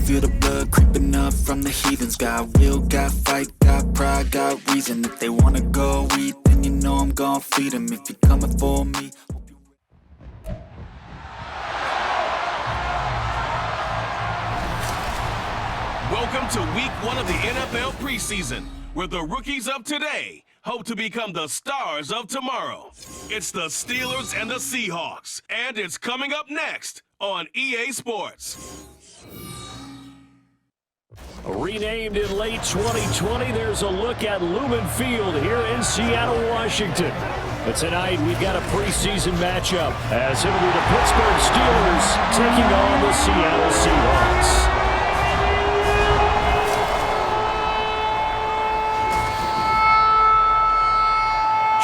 feel the blood creeping up from the heathens. Got will, got fight, got pride, got reason. If they wanna go eat, then you know I'm gon' feed them. If you're coming for me, welcome to week 1 of the NFL preseason, where the rookies of today hope to become the stars of tomorrow. It's the Steelers and the Seahawks, and it's coming up next on EA Sports. Renamed in late 2020, there's a look at Lumen Field here in Seattle, Washington. But tonight, we've got a preseason matchup, as it'll be the Pittsburgh Steelers taking on the Seattle Seahawks.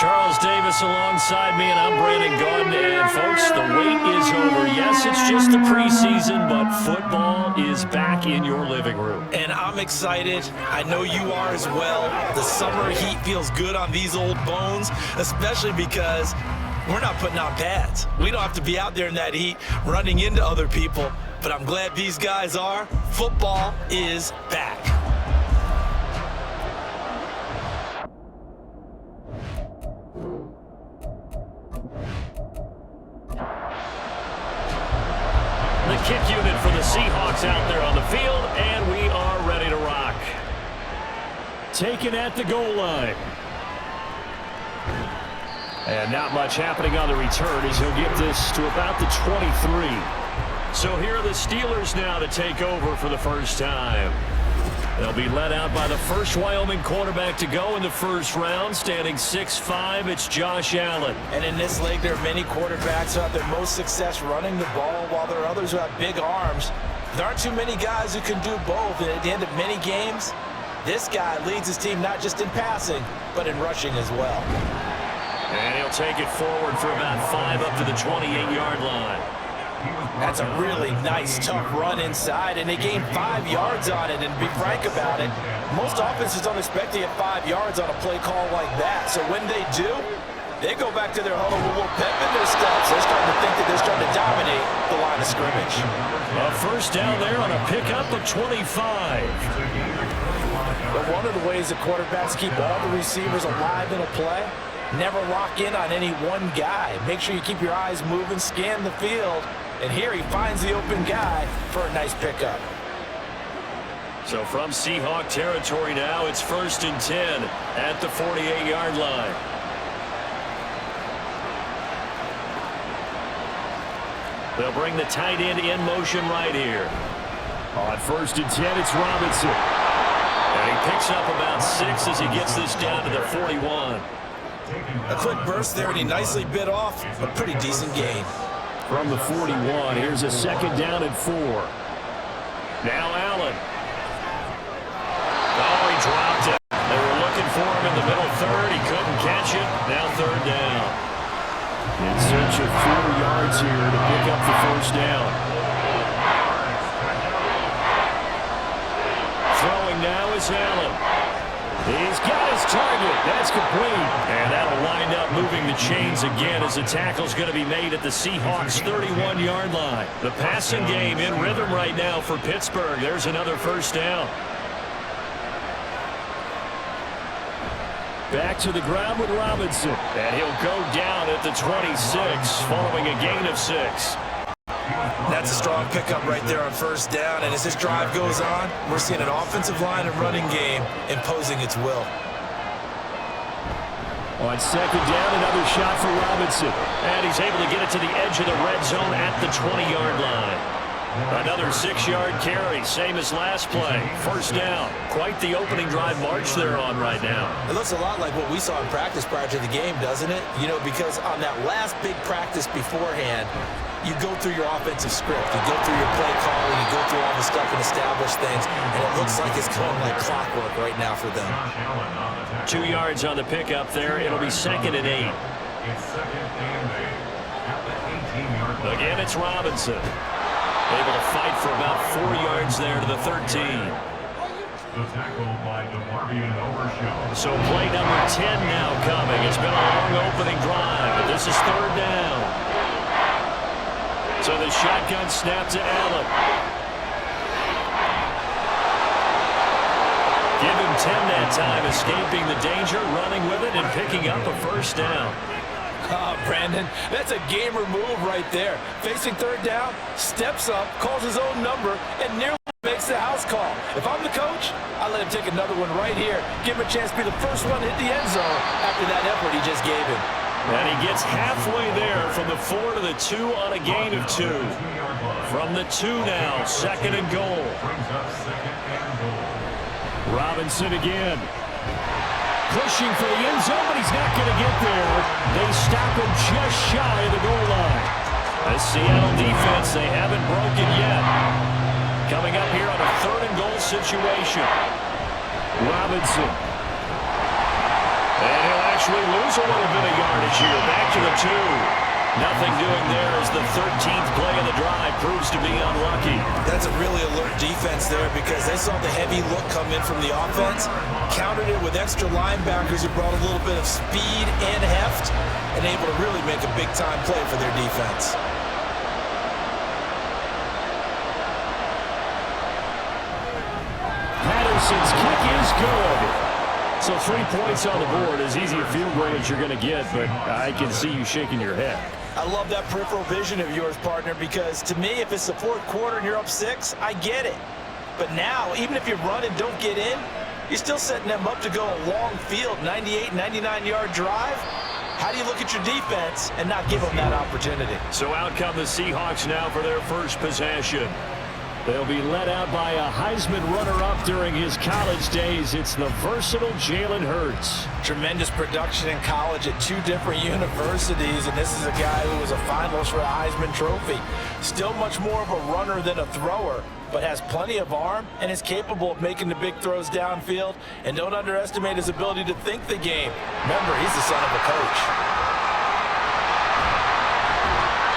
Charles Davis alongside me, and I'm Brandon Gaudin. And folks, the wait is over. Yes, it's just the preseason, but football is back in your living room. And I'm excited. I know you are as well. The summer heat feels good on these old bones, especially because we're not putting on pads. We don't have to be out there in that heat running into other people, but I'm glad these guys are. Football is back. The kick unit for the Seahawks out there on the field, and we are ready to rock. Taken at the goal line. And not much happening on the return as he'll get this to about the 23. So here are the Steelers now to take over for the first time. They'll be led out by the first Wyoming quarterback to go in the first round, standing 6'5". It's Josh Allen. And in this league, there are many quarterbacks who have their most success running the ball, while there are others who have big arms. There aren't too many guys who can do both, and at the end of many games, this guy leads his team not just in passing, but in rushing as well. And he'll take it forward for about 5 up to the 28-yard line. That's a really nice, tough run inside, and they gained 5 yards on it. And to be frank about it, most offenses don't expect to get 5 yards on a play call like that. So when they do, they go back to their huddle with a little pep in their steps. They're starting to think that they're starting to dominate the line of scrimmage. A first down there on a pickup of 25. But one of the ways that quarterbacks keep all the receivers alive in a play, never lock in on any one guy. Make sure you keep your eyes moving, scan the field. And here he finds the open guy for a nice pickup. So from Seahawk territory now, it's 1st and 10 at the 48-yard line. They'll bring the tight end in motion right here. On 1st and 10, it's Robinson. And he picks up about 6 as he gets this down to the 41. A quick burst there, and he nicely bit off a pretty decent gain. From the 41, here's a 2nd down and 4. Now Allen. Oh, he dropped it. They were looking for him in the middle third. He couldn't catch it. Now 3rd down. In search of 4 yards here to pick up the first down. Throwing now is Allen. He's got his target. That's complete. And that'll wind up moving the chains again as the tackle's going to be made at the Seahawks' 31-yard line. The passing game in rhythm right now for Pittsburgh. There's another first down. Back to the ground with Robinson. And he'll go down at the 26 following a gain of 6. That's a strong pickup right there on 1st down, and as this drive goes on, we're seeing an offensive line and running game imposing its will. On 2nd down, another shot for Robinson. And he's able to get it to the edge of the red zone at the 20-yard line. Another 6-yard carry, same as last play. 1st down. Quite the opening drive march they're on right now. It looks a lot like what we saw in practice prior to the game, doesn't it? You know, because on that last big practice beforehand, you go through your offensive script, you go through your play calling, you go through all the stuff and establish things, and it looks like it's going like clockwork right now for them. 2 yards on the pickup there. It'll be 2nd and 8. Again, it's Robinson. Able to fight for about 4 yards there to the 13. So play number 10 now coming. It's been a long opening drive, but this is 3rd down. So the shotgun snap to Allen. time escaping the danger, running with it, and picking up a first down. Oh, Brandon, that's a gamer move right there. Facing third down, steps up, calls his own number, and nearly makes the house call. If I'm the coach, I let him take another one right here. Give him a chance to be the first one to hit the end zone after that effort he just gave him. And he gets halfway there from the 4 to the 2 on a gain of 2. From the 2 now, second and goal. Robinson again. Pushing for the end zone, but he's not going to get there. They stop him just shy of the goal line. The Seattle defense, they haven't broken yet. Coming up here on a third and goal situation. Robinson. And he'll actually lose a little bit of yardage here. Back to the 2. Nothing doing there as the 13th play of the drive proves to be unlucky. That's a really alert defense there because they saw the heavy look come in from the offense, countered it with extra linebackers who brought a little bit of speed and heft, and able to really make a big-time play for their defense. Patterson's kick is good. So 3 points on the board, as easy a field goal as you're going to get, but I can see you shaking your head. I love that peripheral vision of yours, partner, because to me, if it's the fourth quarter and you're up 6, I get it. But now, even if you run and don't get in, you're still setting them up to go a long field, 98, 99-yard drive. How do you look at your defense and not give them that opportunity? So out come the Seahawks now for their first possession. They'll be led out by a Heisman runner-up during his college days. It's the versatile Jalen Hurts. Tremendous production in college at 2 different universities, and this is a guy who was a finalist for a Heisman Trophy. Still much more of a runner than a thrower, but has plenty of arm and is capable of making the big throws downfield. And don't underestimate his ability to think the game. Remember, he's the son of a coach.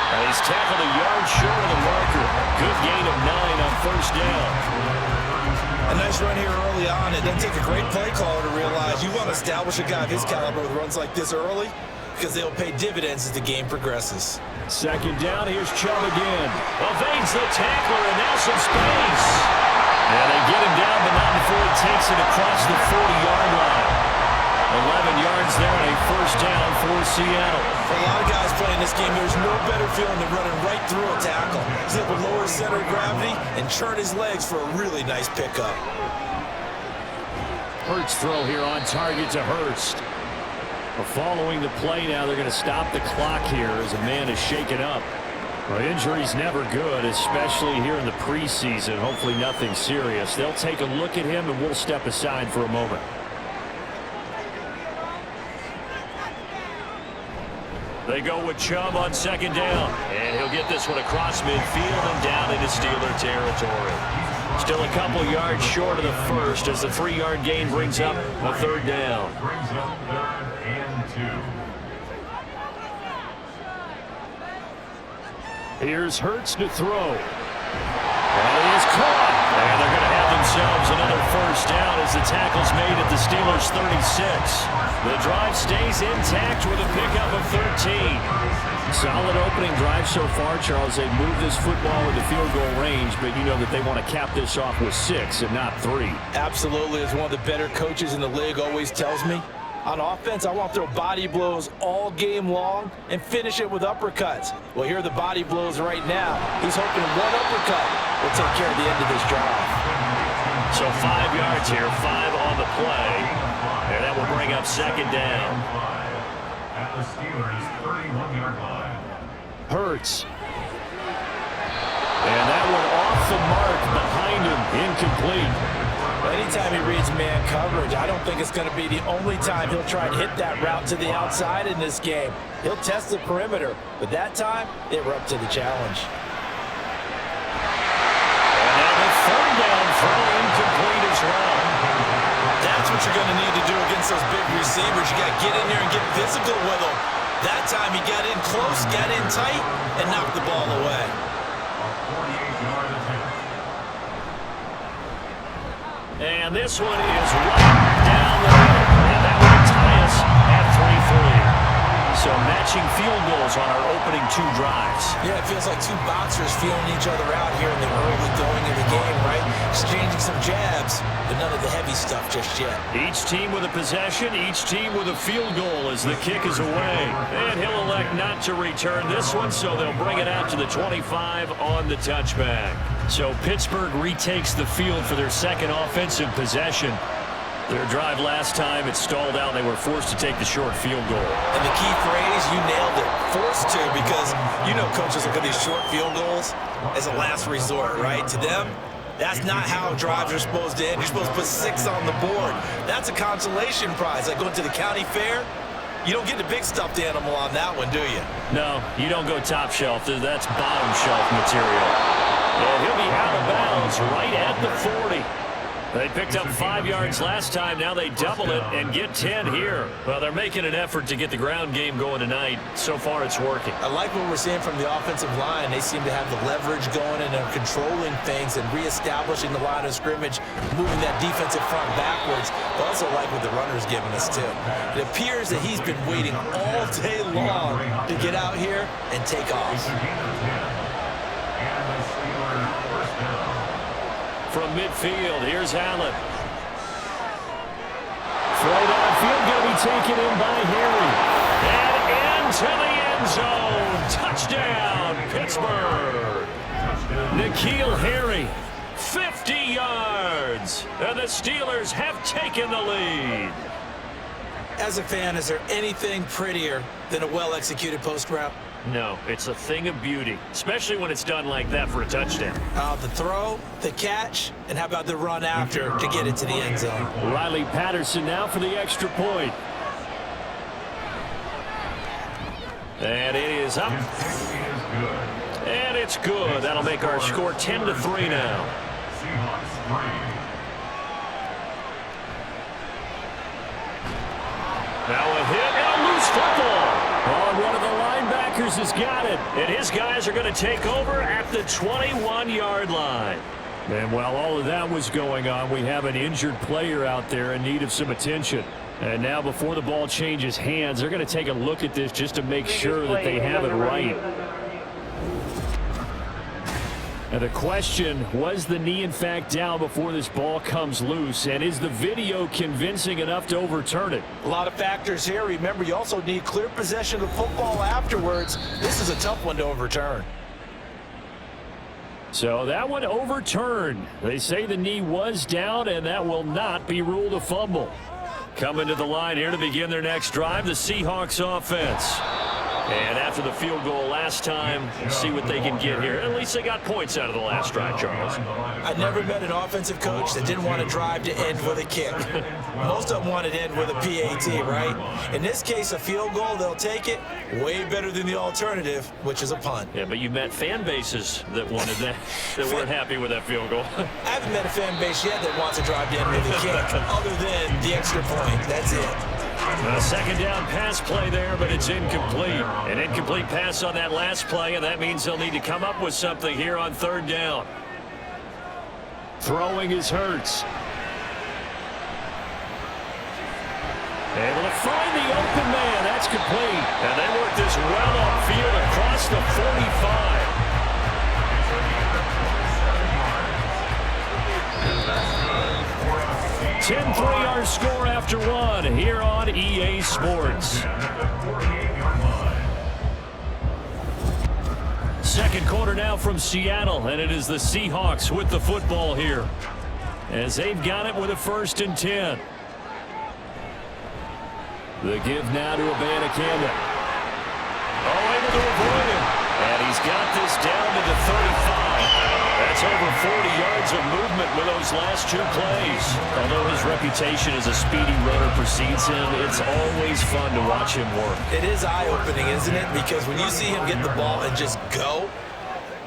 And he's tackled a yard short of the marker. Good gain of 9 on first down. A nice run here early on. It doesn't take a great play caller to realize you want to establish a guy of his caliber with runs like this early because they'll pay dividends as the game progresses. Second down, here's Chubb again. Evades the tackler and now some space. And they get him down, but not before he takes it across the 40-yard line. 11 yards there and a first down for Seattle. For a lot of guys playing this game, there's no better feeling than running right through a tackle. He's able to lower his center of gravity and churn his legs for a really nice pickup. Hurts throw here on target to Hurst. Following the play now, they're going to stop the clock here as a man is shaken up. Well, injury's never good, especially here in the preseason. Hopefully nothing serious. They'll take a look at him and we'll step aside for a moment. They go with Chubb on second down. And he'll get this one across midfield and down into Steeler territory. Still a couple yards short of the first as the 3-yard gain brings up a third down. Here's Hurts to throw. And he is caught. And they're going to have themselves another first down as the tackle's made at the Steelers' 36. The drive stays intact with a pickup of 13. Solid opening drive so far, Charles. They've moved this football into field goal range, but you know that they want to cap this off with 6 and not 3. Absolutely. As one of the better coaches in the league always tells me, on offense, I want to throw body blows all game long and finish it with uppercuts. Well, here are the body blows right now. He's hoping one uppercut will take care of the end of this drive. So 5 yards here, 5 on the play. And that will bring up second down. At the Steelers' 31-yard line. Hurts. And that one off the mark behind him, incomplete. Anytime he reads man coverage, I don't think it's going to be the only time he'll try and hit that route to the outside in this game. He'll test the perimeter, but that time, they were up to the challenge. And now the third down throw incomplete as well. That's what you're going to need to do against those big receivers. You got to get in there and get physical with them. That time he got in close, got in tight, and knocked the ball away. And this one is right down the middle. And that will tie us at 3-3. So matching field goals on our opening 2 drives. Yeah, it feels like 2 boxers feeling each other out here in the early going of the game, right? Exchanging some jabs, but none of the heavy stuff just yet. Each team with a possession, each team with a field goal as the kick is away. And he'll elect not to return this one, so they'll bring it out to the 25 on the touchback. So Pittsburgh retakes the field for their second offensive possession. Their drive last time, it stalled out. They were forced to take the short field goal. And the key phrase, you nailed it, forced to, because you know coaches look at these short field goals as a last resort, right? To them, that's not how drives are supposed to end. You're supposed to put 6 on the board. That's a consolation prize. Like going to the county fair, you don't get the big stuffed animal on that one, do you? No, you don't go top shelf. That's bottom shelf material. And he'll be out of bounds right at the 40. They picked up 5 yards last time. Now they double it and get 10 here. Well, they're making an effort to get the ground game going tonight. So far, it's working. I like what we're seeing from the offensive line. They seem to have the leverage going and are controlling things and reestablishing the line of scrimmage, moving that defensive front backwards. But also like what the runner's giving us, too. It appears that he's been waiting all day long to get out here and take off. From midfield, here's Allen. Throw downfield, going to be taken in by Harry. And into the end zone. Touchdown, Pittsburgh. N'Keal Harry, 50 yards. And the Steelers have taken the lead. As a fan, is there anything prettier than a well-executed post route? No, it's a thing of beauty, especially when it's done like that for a touchdown. The throw, the catch, and how about the run after to get it to the end zone? Riley Patterson now for the extra point. And it is up. And it's good. That'll make our score 10-3 now. Now a hit and a loose football. Oh, one of the linebackers has got it. And his guys are going to take over at the 21-yard line. And while all of that was going on, we have an injured player out there in need of some attention. And now before the ball changes hands, they're going to take a look at this just to make sure that they have it right. And the question, was the knee in fact down before this ball comes loose? And is the video convincing enough to overturn it? A lot of factors here. Remember, you also need clear possession of the football afterwards. This is a tough one to overturn. So that one overturned. They say the knee was down, and that will not be ruled a fumble. Coming to the line here to begin their next drive, the Seahawks offense. And after the field goal last time, see what they can get here. At least they got points out of the last drive, Charles. I never met an offensive coach that didn't want to drive to end with a kick. Most of them wanted to end with a PAT, right? In this case, a field goal, they'll take it. Way better than the alternative, which is a punt. Yeah, but you met fan bases that wanted that, that weren't happy with that field goal. I haven't met a fan base yet that wants to drive to end with a kick, other than the extra point. That's it. A second down pass play there, but it's incomplete. An incomplete pass on that last play, and that means they'll need to come up with something here on third down. Throwing is Hurts. Able to find the open man. That's complete. And they work this well upfield across the 45. 10-3 our score after one here on EA Sports. Second quarter now from Seattle, and it is the Seahawks with the football here as they've got it with a 1st and 10. The give now to Abanikanda. Oh, able to avoid him. And he's got this down to the 35. That's over 40 yards of movement with those last 2 plays. Although his reputation as a speedy runner precedes him, it's always fun to watch him work. It is eye-opening, isn't it? Because when you see him get the ball and just go,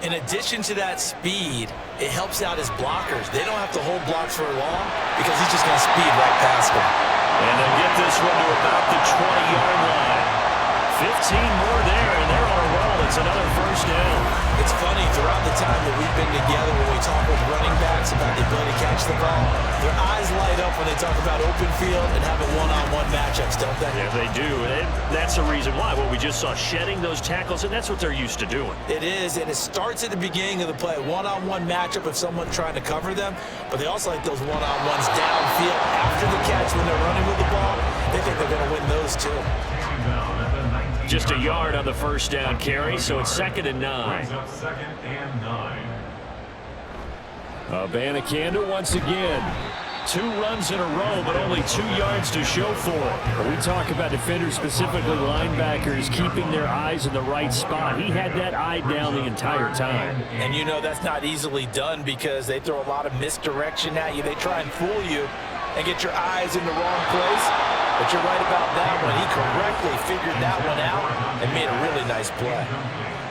in addition to that speed, it helps out his blockers. They don't have to hold blocks for long because he's just going to speed right past them. And they'll get this one to about the 20-yard line. 15 more there, and they're on a roll it's another first down. It's funny, throughout the time that we've been together, when we talk with running backs about the ability to catch the ball, their eyes light up when they talk about open field and having one-on-one matchups, don't they? Yeah, they do. And that's the reason why. Well, we just saw shedding those tackles, and that's what they're used to doing. It is, and it starts at the beginning of the play. One-on-one matchup of someone trying to cover them, but they also like those one-on-ones downfield after the catch when they're running with the ball. They think they're going to win those too. Just a yard on the first down carry, so it's 2nd and 9. Second and 9. Bandicanda once again. 2 runs in a row, but only 2 yards to show for it. We talk about defenders, specifically linebackers, keeping their eyes in the right spot. He had that eye down the entire time. And you know that's not easily done because they throw a lot of misdirection at you. They try and fool you and get your eyes in the wrong place. But you're right about that one. He correctly figured that one out and made a really nice play.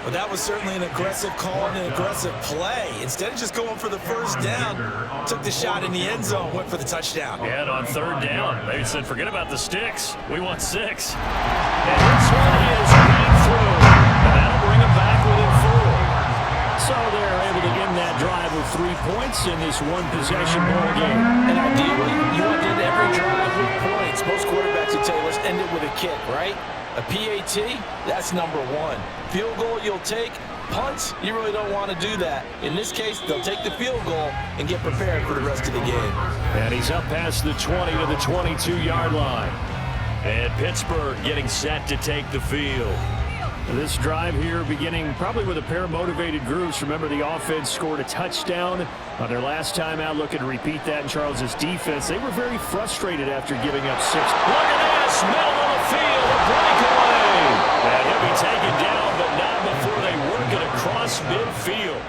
But that was certainly an aggressive call and an aggressive play. Instead of just going for the first down, took the shot in the end zone, went for the touchdown. Yeah, and on 3rd down, they said, forget about the sticks. We want 6. And this one is right through. And that'll bring them back within 4. So they're able to end that drive with 3 points in this one-possession ball game. And ideally, you want to end every drive with points. Most quarterbacks would tell you, let's end it with a kick, right? A PAT, that's number 1. Field goal, you'll take. Punts, you really don't want to do that. In this case, they'll take the field goal and get prepared for the rest of the game. And he's up past the 20 to the 22-yard line. And Pittsburgh getting set to take the field. This drive here beginning probably with a pair of motivated groups. Remember, the offense scored a touchdown on their last time out. Looking to repeat that in Charles' defense. They were very frustrated after giving up 6. Look at this, middle of the field, a breakaway. And he'll be taken down, but not before they work it across midfield.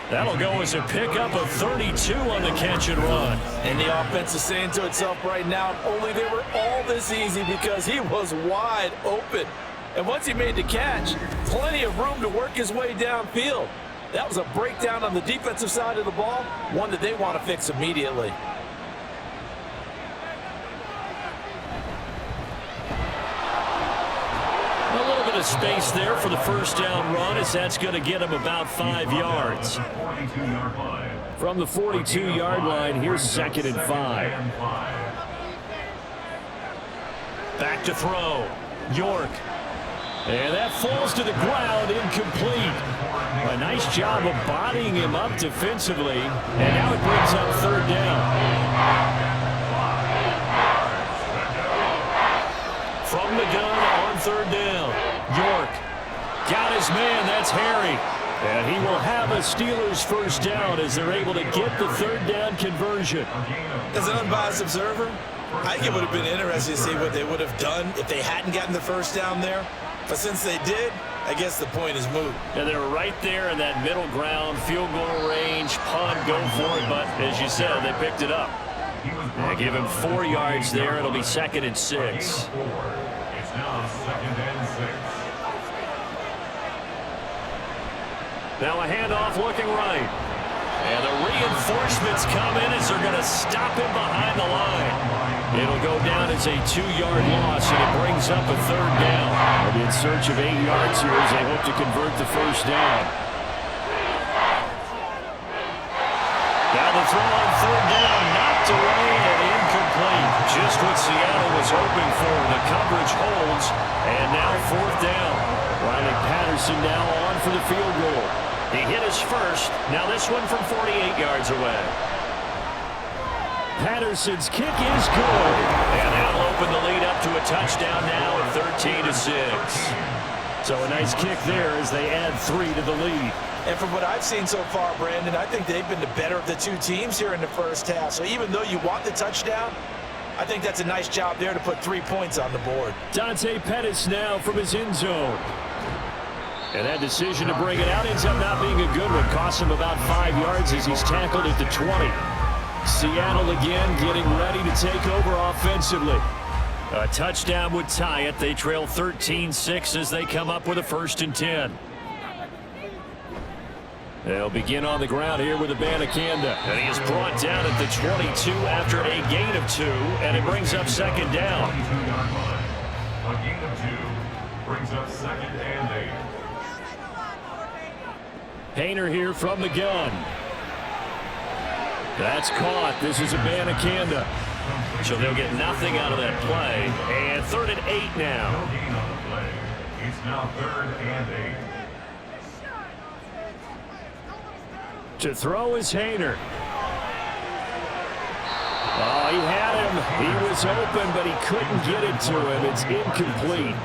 That'll go as a pickup of 32 on the catch and run. And the offense is saying to itself right now, only they were all this easy because he was wide open. And once he made the catch, plenty of room to work his way downfield. That was a breakdown on the defensive side of the ball, one that they want to fix immediately. A little bit of space there for the first down run, as that's going to get him about 5 yards. From the 42-yard line, here's 2nd and 5. Back to throw. York. And that falls to the ground, incomplete. A nice job of bodying him up defensively. And now it brings up 3rd down. From the gun on 3rd down. York got his man, that's Harry. And he will have a Steelers first down as they're able to get the 3rd down conversion. As an unbiased observer, I think it would have been interesting to see what they would have done if they hadn't gotten the first down there. But since they did, I guess the point is moot. And they're right there in that middle ground, field goal range, punt, go for it. But as you said, they picked it up. They give him 4 yards there. It'll be 2nd and 6. It's now 2nd and 6. Now a handoff looking right. And the reinforcements come in as they're going to stop him behind the line. It'll go down as a 2-yard loss, and it brings up a 3rd down. They'll be in search of 8 yards here as they hope to convert the first down. Down the throw on 3rd down, knocked away and incomplete. Just what Seattle was hoping for. The coverage holds, and now 4th down. Riley Patterson now on for the field goal. He hit his first. Now this one from 48 yards away. Patterson's kick is good. And that'll open the lead up to a touchdown now at 13-6. So a nice kick there as they add 3 to the lead. And from what I've seen so far, Brandon, I think they've been the better of the 2 teams here in the first half. So even though you want the touchdown, I think that's a nice job there to put 3 points on the board. Dante Pettis now from his end zone. And that decision to bring it out ends up not being a good one. Costs him about 5 yards as he's tackled at the 20. Seattle again getting ready to take over offensively. A touchdown would tie it. They trail 13-6 as they come up with a 1st and 10. They'll begin on the ground here with a Bandicanda. And he is brought down at the 22 after a gain of 2. And it brings up 2nd down. A gain of 2 brings up 2nd and 8. Hayner here from the gun. That's caught. This is Abanikanda. So they'll get nothing out of that play. And 3rd and 8 now. No gain on the play. It's now 3rd and 8. To throw is Hayner. Oh, he had him. He was open, but he couldn't get it to him. It's incomplete.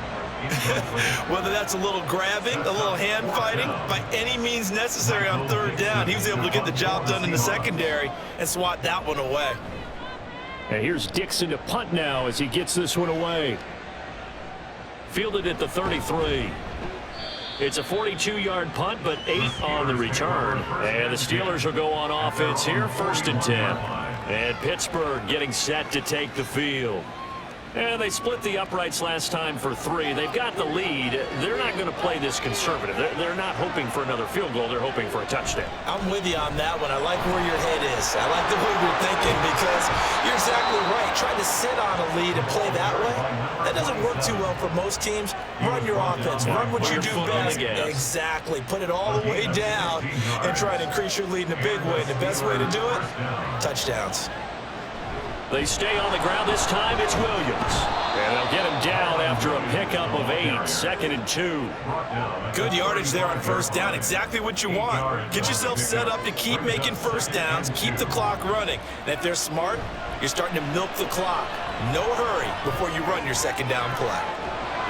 Whether that's a little grabbing, a little hand fighting, by any means necessary on 3rd down, he was able to get the job done in the secondary and swat that one away. And here's Dixon to punt now as he gets this one away. Fielded at the 33. It's a 42-yard punt, but 8 on the return. And the Steelers will go on offense here, 1st and 10. And Pittsburgh getting set to take the field. And they split the uprights last time for 3. They've got the lead. They're not going to play this conservative. They're not hoping for another field goal. They're hoping for a touchdown. I'm with you on that one. I like where your head is. I like the way you're thinking because you're exactly right. Trying to sit on a lead and play that way, that doesn't work too well for most teams. Run your offense. Run what you do best. Exactly. Put it all the way down and try to increase your lead in a big way. The best way to do it, touchdowns. They stay on the ground. This time it's Williams. And they'll get him down after a pickup of 8. 2nd and 2. Good yardage there on 1st down. Exactly what you want. Get yourself set up to keep making 1st downs. Keep the clock running. And if they're smart, you're starting to milk the clock. No hurry before you run your 2nd down play.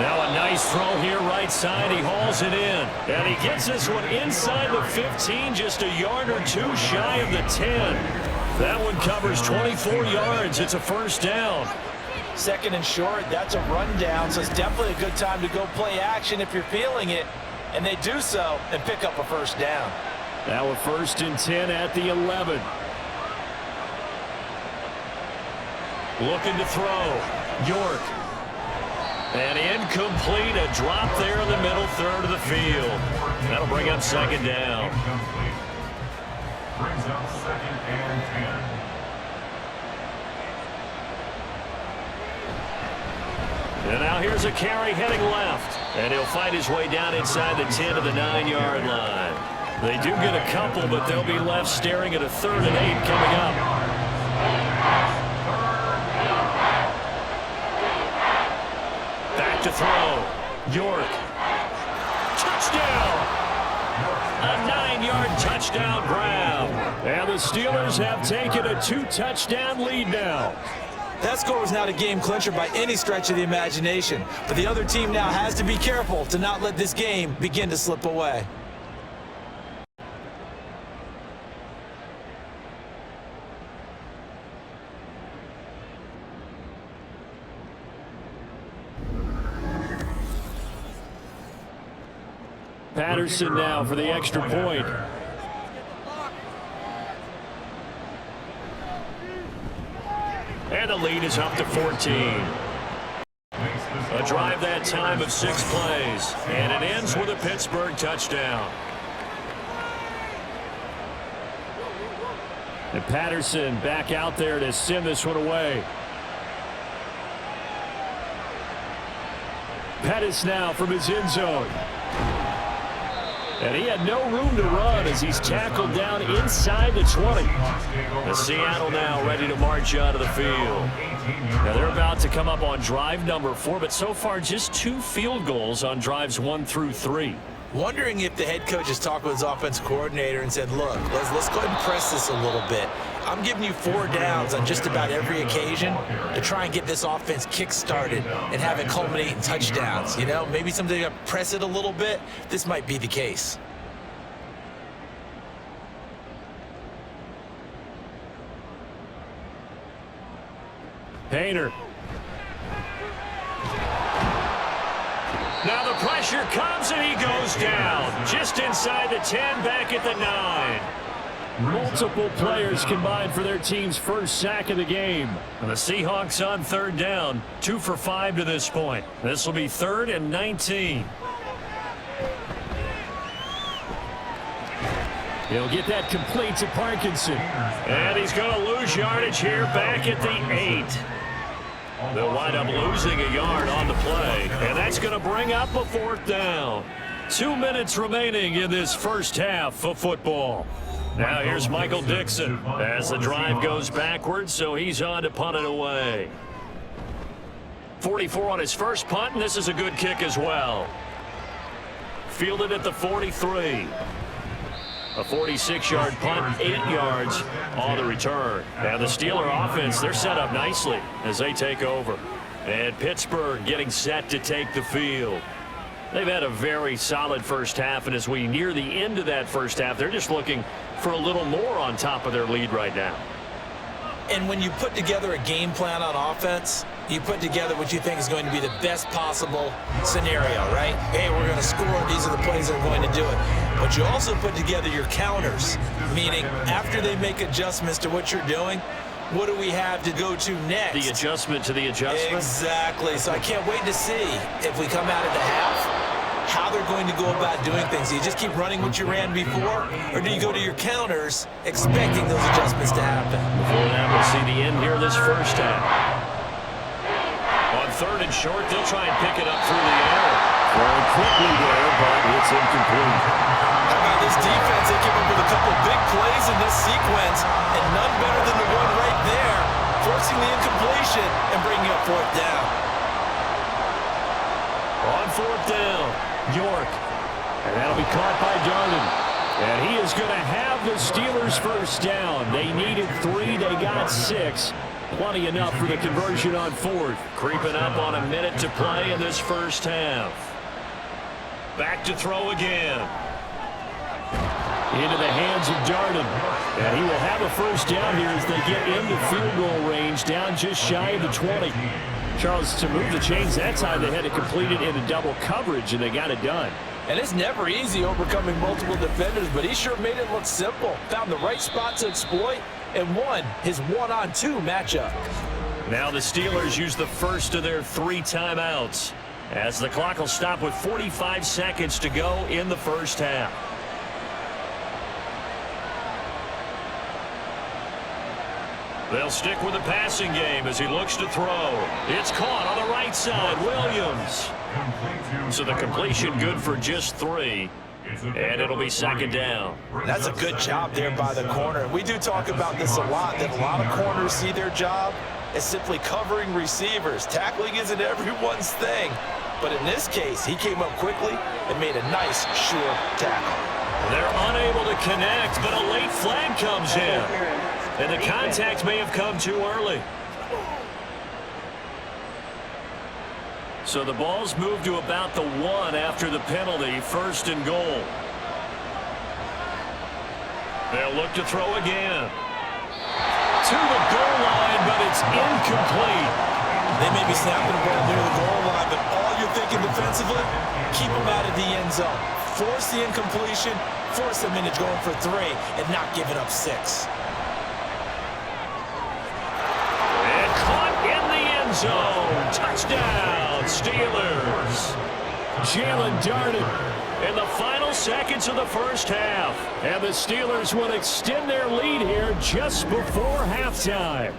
Now a nice throw here right side. He hauls it in. And he gets this one inside the 15, just a yard or 2 shy of the 10. That one covers 24 yards. It's a 1st down. 2nd and short, that's a rundown, so it's definitely a good time to go play action if you're feeling it. And they do so and pick up a 1st down. Now a 1st and 10 at the 11. Looking to throw. York. And incomplete. A drop there in the middle 3rd of the field. That'll bring up 2nd down. Brings up 2nd and 10. And now here's a carry heading left. And he'll fight his way down inside the 10 to the 9-yard line. They do get a couple, but they'll be left staring at a 3rd and 8 coming up. Back to throw. York. Touchdown! A 9-yard touchdown grab. And the Steelers have taken a 2-touchdown lead now. That score was not a game clincher by any stretch of the imagination. But the other team now has to be careful to not let this game begin to slip away. Patterson now for the extra point. And the lead is up to 14. A drive that time of 6 plays. And it ends with a Pittsburgh touchdown. And Patterson back out there to send this one away. Pettis now from his end zone. And he had no room to run as he's tackled down inside the 20. And Seattle now ready to march out of the field. Now they're about to come up on drive number 4, but so far just 2 field goals on drives 1 through 3. Wondering if the head coach has talked with his offensive coordinator and said, look, let's go ahead and press this a little bit. I'm giving you 4 downs on just about every occasion to try and get this offense kick-started and have it culminate in touchdowns. You know, maybe something to press it a little bit. This might be the case. Hayner. Now the pressure comes and he goes down. Just inside the 10, back at the 9. Multiple players combined for their team's first sack of the game. And the Seahawks on 3rd down, 2 for 5 to this point. This will be 3rd and 19. He'll get that complete to Parkinson. And he's going to lose yardage here back at the 8. They'll wind up losing a yard on the play. And that's going to bring up a 4th down. 2 minutes remaining in this first half of football. Now here's Michael Dixon as the drive goes backwards, so he's on to punt it away. 44 on his first punt, and this is a good kick as well. Fielded at the 43. A 46-yard punt, 8 yards on the return. Now the Steeler offense, they're set up nicely as they take over. And Pittsburgh getting set to take the field. They've had a very solid first half, and as we near the end of that first half, they're just looking for a little more on top of their lead right now. And when you put together a game plan on offense, you put together what you think is going to be the best possible scenario, right? Hey, we're going to score. These are the plays that are going to do it. But you also put together your counters, meaning after they make adjustments to what you're doing, what do we have to go to next? The adjustment to the adjustment? Exactly. So I can't wait to see if we come out of the half, how they're going to go about doing things. Do you just keep running what you ran before, or do you go to your counters expecting those adjustments to happen? Before that, we'll see the end here of this first half. On 3rd and short, they'll try and pick it up through the air. Throwing quickly there, but it's incomplete. How about this defense? They came up with a couple big plays in this sequence, and none better than the one right there, forcing the incompletion and bringing up 4th down. On 4th down, York. And that'll be caught by Darden. And he is going to have the Steelers first down. They needed 3, they got 6. Plenty enough for the conversion on 4th. Creeping up on a minute to play in this first half. Back to throw again. Into the hands of Darden. And he will have a first down here as they get into field goal range, down just shy of the 20. Charles, to move the chains that time, they had to complete it in a double coverage, and they got it done. And it's never easy overcoming multiple defenders, but he sure made it look simple. Found the right spot to exploit and won his 1-on-2 matchup. Now the Steelers use the first of their 3 timeouts as the clock will stop with 45 seconds to go in the first half. They'll stick with the passing game as he looks to throw. It's caught on the right side, Williams. So the completion good for just 3, and it'll be 2nd down. That's a good job there by the corner. We do talk about this a lot, that a lot of corners see their job as simply covering receivers. Tackling isn't everyone's thing, but in this case, he came up quickly and made a nice, sure tackle. They're unable to connect, but a late flag comes in. And the contact may have come too early. So the ball's moved to about the 1 after the penalty, 1st and goal. They'll look to throw again. To the goal line, but it's incomplete. They may be snapping the ball near the goal line, but all you're thinking defensively, keep them out of the end zone. Force the incompletion, force them into going for 3, and not giving up 6. Zone. Touchdown, Steelers. Jalen Darden in the final seconds of the first half. And the Steelers will extend their lead here just before halftime.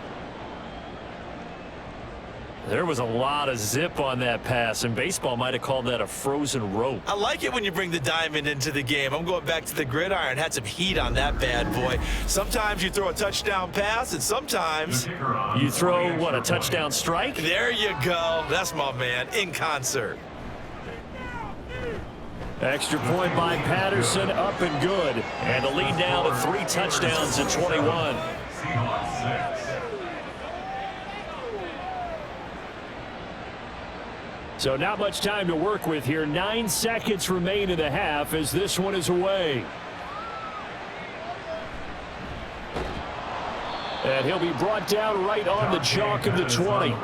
There was a lot of zip on that pass, and baseball might have called that a frozen rope. I like it when you bring the diamond into the game. I'm going back to the gridiron. Had some heat on that bad boy. Sometimes you throw a touchdown pass, and sometimes you throw, what, a touchdown strike? There you go. That's my man, in concert. Extra point by Patterson, up and good. And the lead now to 3 touchdowns at 21. Seahawks 6. So not much time to work with here. 9 seconds remain in the half as this one is away. And he'll be brought down right on the chalk of the 20. The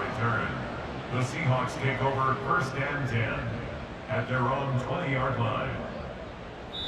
Seahawks take over 1st and 10 at their own 20-yard line.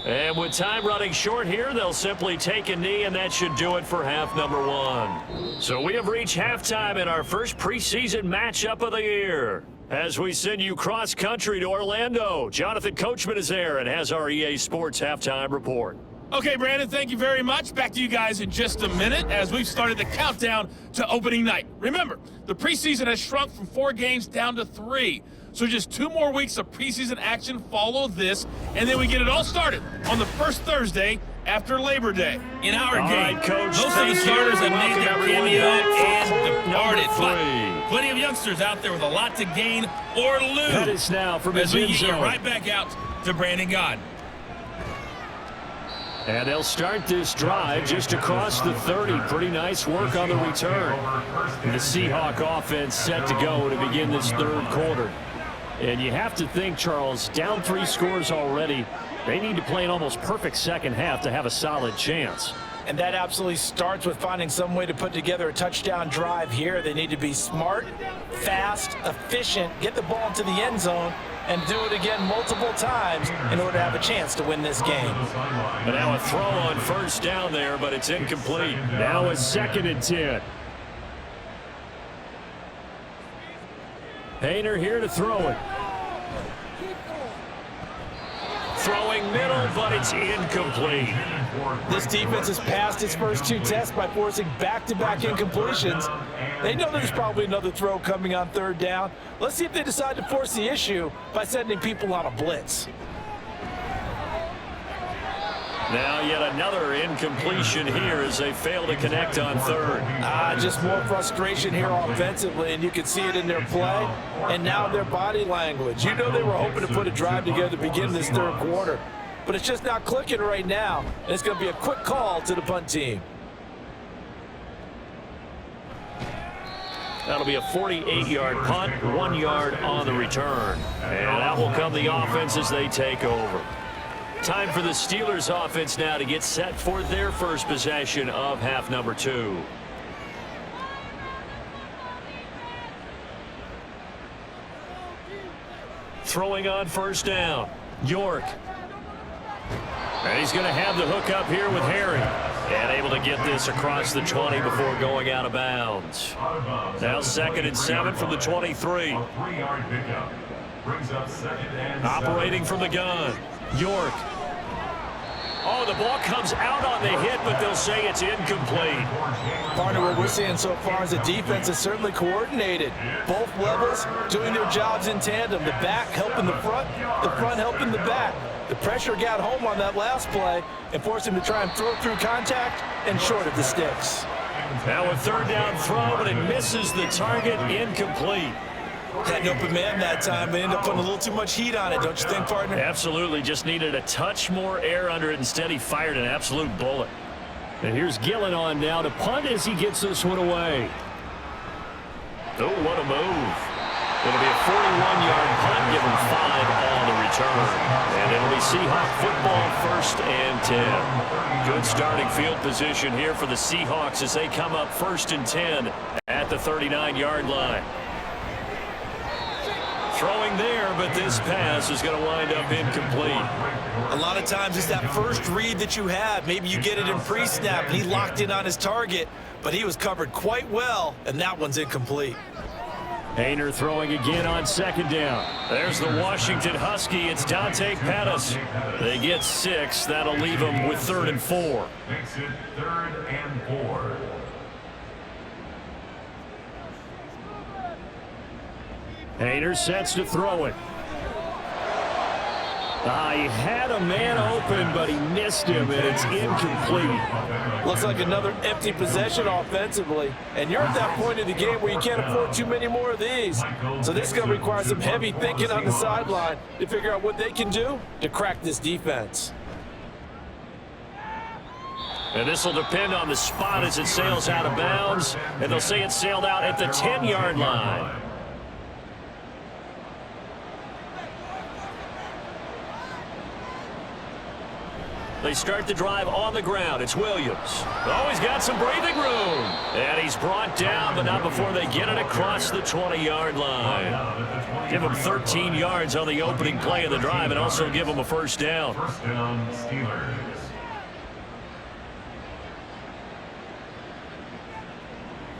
And with time running short here, they'll simply take a knee, and that should do it for half number 1. So we have reached halftime in our first preseason matchup of the year. As we send you cross-country to Orlando, Jonathan Coachman is there and has our EA Sports halftime report. Okay, Brandon, thank you very much. Back to you guys in just a minute as we've started the countdown to opening night. Remember, the preseason has shrunk from 4 games down to 3. So just 2 more weeks of preseason action follow this, and then we get it all started on the first Thursday after Labor Day. In our game, Coach, most of the starters have made their cameo and departed, but plenty of youngsters out there with a lot to gain or lose. That is now from as his we end get zone. right back out to Brandon God. And they'll start this drive just across the 30. Pretty nice work on the return. The Seahawk offense set to go to begin this third quarter. And you have to think, Charles, down 3 scores already. They need to play an almost perfect second half to have a solid chance. And that absolutely starts with finding some way to put together a touchdown drive here. They need to be smart, fast, efficient, get the ball into the end zone, and do it again multiple times in order to have a chance to win this game. But now a throw on first down there, but it's incomplete. Now a 2nd and 10. Hayner here to throw it. Throwing middle, but it's incomplete. This defense has passed its first 2 tests by forcing back-to-back incompletions. They know there's probably another throw coming on 3rd down. Let's see if they decide to force the issue by sending people on a blitz. Now yet another incompletion here as they fail to connect on 3rd. Just more frustration here offensively, and you can see it in their play and now their body language. You know they were hoping to put a drive together to begin this 3rd quarter, but it's just not clicking right now, and it's going to be a quick call to the punt team. That'll be a 48-yard punt, 1 yard on the return. And that will come the offense as they take over. Time for the Steelers offense now to get set for their first possession of half number 2. Throwing on first down, York. And he's going to have the hook up here with Harry. And able to get this across the 20 before going out of bounds. Now 2nd and 7 from the 23. Operating from the gun, York. Oh, the ball comes out on the hit, but they'll say it's incomplete. Partner, what we're seeing so far is the defense is certainly coordinated. Both levels doing their jobs in tandem. The back helping the front helping the back. The pressure got home on that last play and forced him to try and throw through contact and short of the sticks. Now a 3rd down throw, but it misses the target, incomplete. Had an open man that time, but ended up putting a little too much heat on it, don't you think, partner? Absolutely, just needed a touch more air under it. Instead, he fired an absolute bullet. And here's Gillen on now to punt as he gets this one away. Oh, what a move. It'll be a 41-yard punt, give him 5 on the return. And it'll be Seahawk football, 1st and 10. Good starting field position here for the Seahawks as they come up 1st and 10 at the 39-yard line. Throwing there, but this pass is going to wind up incomplete. A lot of times it's that first read that you have. Maybe you get it in pre-snap, and he locked in on his target, but he was covered quite well, and that one's incomplete. Hayner throwing again on 2nd down. There's the Washington Husky. It's Dante Pettis. They get 6. That'll leave them with 3rd and 4. Makes it 3rd and 4. Hayner sets to throw it. He had a man open, but he missed him, and it's incomplete. Looks like another empty possession offensively, and you're at that point in the game where you can't afford too many more of these. So this is going to require some heavy thinking on the sideline to figure out what they can do to crack this defense. And this will depend on the spot as it sails out of bounds, and they'll say it sailed out at the 10-yard line. They start the drive on the ground. It's Williams. Oh, he's got some breathing room. And he's brought down, but not before they get it across the 20-yard line. Give him 13 yards on the opening play of the drive and also give him a 1st down. 1st down, Steelers.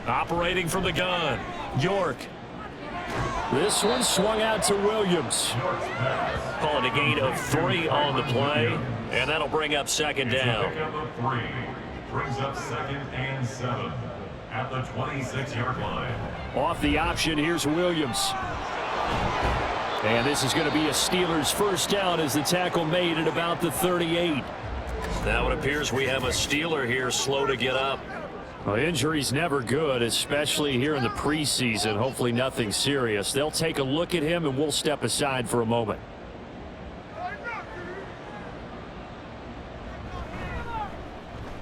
Operating from the gun, York. This one swung out to Williams. Call it a gain of 3 on the play, and that'll bring up 2nd down. Pick up of 3. Brings up 2nd and 7 at the 26-yard line. Off the option, here's Williams. And this is going to be a Steelers first down as the tackle made at about the 38. Now it appears we have a Steeler here slow to get up. Well, injury's never good, especially here in the preseason. Hopefully nothing serious. They'll take a look at him, and we'll step aside for a moment.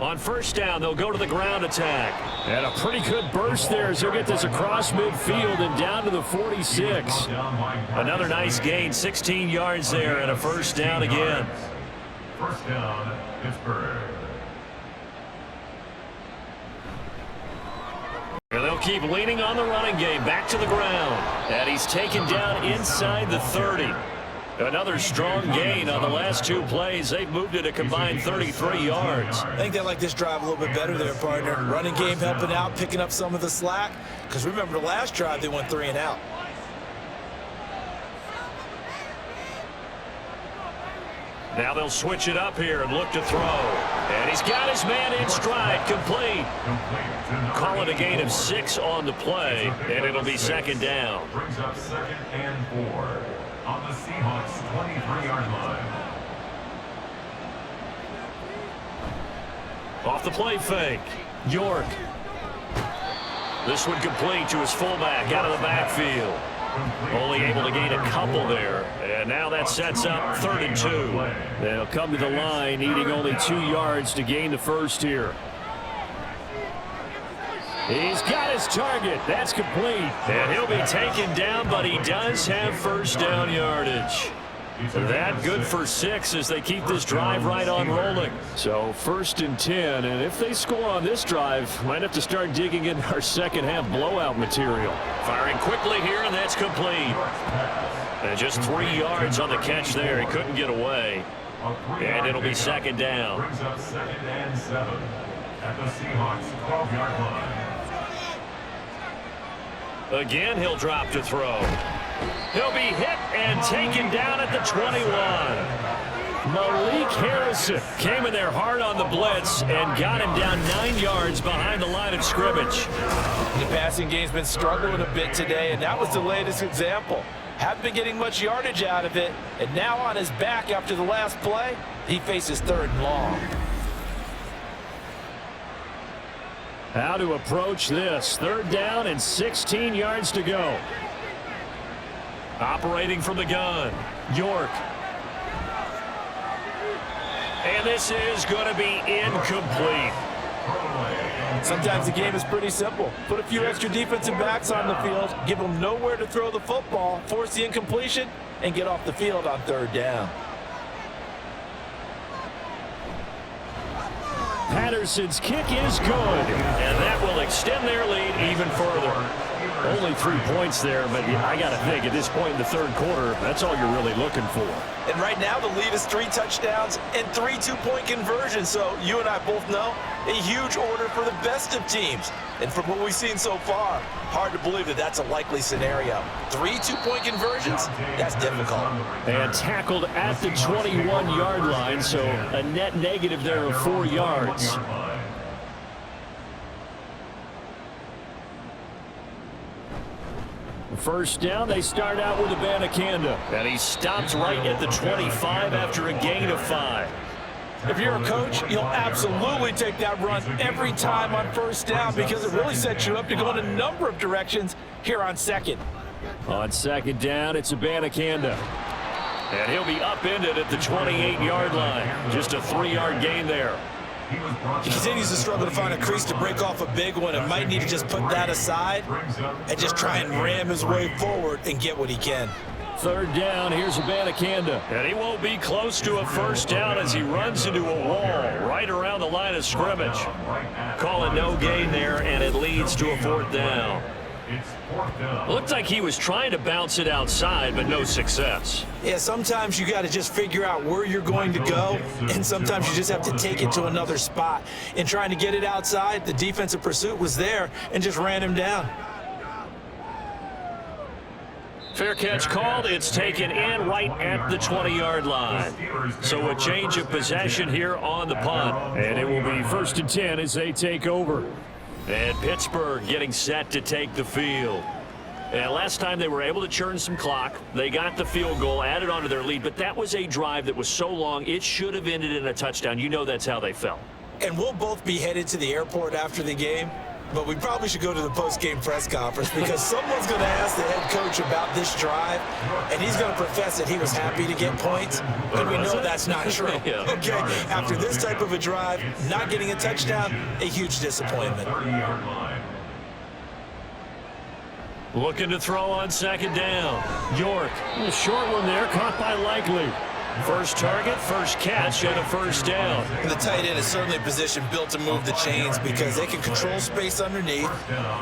On first down, they'll go to the ground attack. And a pretty good burst there as he'll get this across midfield and down to the 46. Another nice gain, 16 yards there, and a first down again. First down, Pittsburgh. And they'll keep leaning on the running game, back to the ground. And he's taken down inside the 30. Another strong gain on the last two plays. They've moved it a combined 33 yards. I think they like this drive a little bit better there, partner. Running game helping out, picking up some of the slack. Because remember, the last drive, they went 3 and out. Now they'll switch it up here and look to throw. And he's got his man in stride, complete. Call it a gain of 6 on the play, and it'll be second down. Brings up 2nd and 4 on the Seahawks 23-yard line. Off the play fake, York. This one complete to his fullback out of the backfield. Only able to gain a couple there. And now that sets up 3rd and 2. They'll come to the line, needing only 2 yards to gain the first here. He's got his target. That's complete. And he'll be taken down, but he does have first down yardage. That good for 6 as they keep this drive right on rolling. So 1st and 10, and if they score on this drive, might have to start digging in our second half blowout material. Firing quickly here, and that's complete. And just 3 yards on the catch there. He couldn't get away. And it'll be second down. Brings up 2nd and 7 at the Seahawks 12-yard line. Again, he'll drop to throw. He'll be hit and taken down at the 21. Malik Harrison came in there hard on the blitz and got him down 9 yards behind the line of scrimmage. The passing game's been struggling a bit today, and that was the latest example. Haven't been getting much yardage out of it, and now on his back after the last play, he faces 3rd and long. How to approach this. 3rd down and 16 yards to go. Operating from the gun, York. And this is going to be incomplete. Sometimes the game is pretty simple. Put a few extra defensive backs on the field, give them nowhere to throw the football, force the incompletion, and get off the field on 3rd down. Patterson's kick is good, and that will extend their lead even further. Only 3 points there, but I got to think at this point in the 3rd quarter, that's all you're really looking for. And right now the lead is 3 touchdowns and 3 two-point conversions. So you and I both know a huge order for the best of teams. And from what we've seen so far, hard to believe that that's a likely scenario. 3 two-point conversions? That's difficult. And tackled at the 21-yard line, so a net negative there of 4 yards. First down, they start out with Abanikanda. And he stops right at the 25 after a gain of 5. If you're a coach, you'll absolutely take that run every time on first down because it really sets you up to go in a number of directions here on 2nd. On 2nd down, it's Abanikanda. And he'll be upended at the 28-yard line. Just a 3-yard gain there. He continues to struggle to find a crease to break off a big one and might need to just put that aside and just try and ram his way forward and get what he can. 3rd down, here's Abanikanda. And he won't be close to a first down as he runs into a wall right around the line of scrimmage. Call it no gain there, and it leads to a 4th down. Looked like he was trying to bounce it outside, but no success. Yeah, sometimes you got to just figure out where you're going to go, and sometimes you just have to take it to another spot. In trying to get it outside, the defensive pursuit was there and just ran him down. Fair catch called. It's taken in right at the 20-yard line. So a change of possession here on the punt. And it will be 1st and 10 as they take over. And Pittsburgh getting set to take the field. And last time they were able to churn some clock. They got the field goal, added on to their lead, but that was a drive that was so long, it should have ended in a touchdown. You know that's how they felt. And we'll both be headed to the airport after the game, but we probably should go to the post-game press conference because someone's going to ask the head coach about this drive, and he's going to profess that he was happy to get points, and we know that's not true. Yeah. Okay, after this type of a drive, not getting a touchdown, a huge disappointment. Looking to throw on second down. York, a short one there, caught by Likely. First target, first catch, and a first down. And the tight end is certainly a position built to move the chains because they can control space underneath.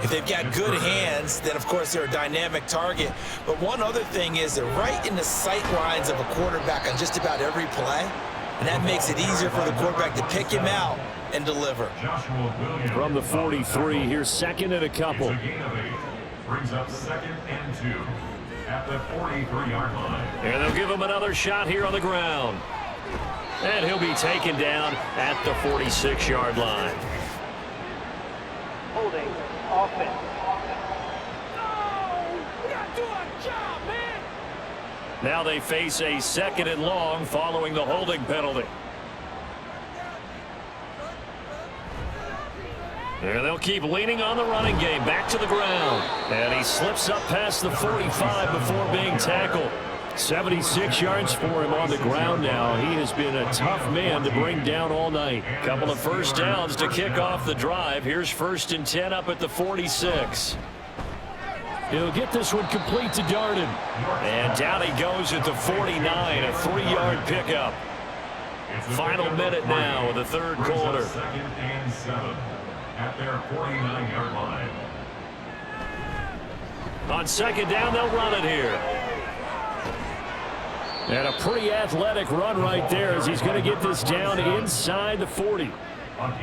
If they've got good hands, then of course they're a dynamic target. But one other thing is they're right in the sight lines of a quarterback on just about every play. And that makes it easier for the quarterback to pick him out and deliver. From the 43, here's second and a couple. Brings up 2nd and 2 at the 43-yard line. And they'll give him another shot here on the ground. And he'll be taken down at the 46-yard line. Holding offense. Now they face a 2nd and long following the holding penalty. And they'll keep leaning on the running game. Back to the ground. And he slips up past the 45 before being tackled. 76 yards for him on the ground now. He has been a tough man to bring down all night. Couple of first downs to kick off the drive. Here's 1st and 10 up at the 46. He'll get this one complete to Darden. And down he goes at the 49, a 3-yard pickup. Final minute now of the third quarter. 2nd and 7 at their 49-yard line. On second down, they'll run it here. And a pretty athletic run right there as he's going to get this down inside the 40.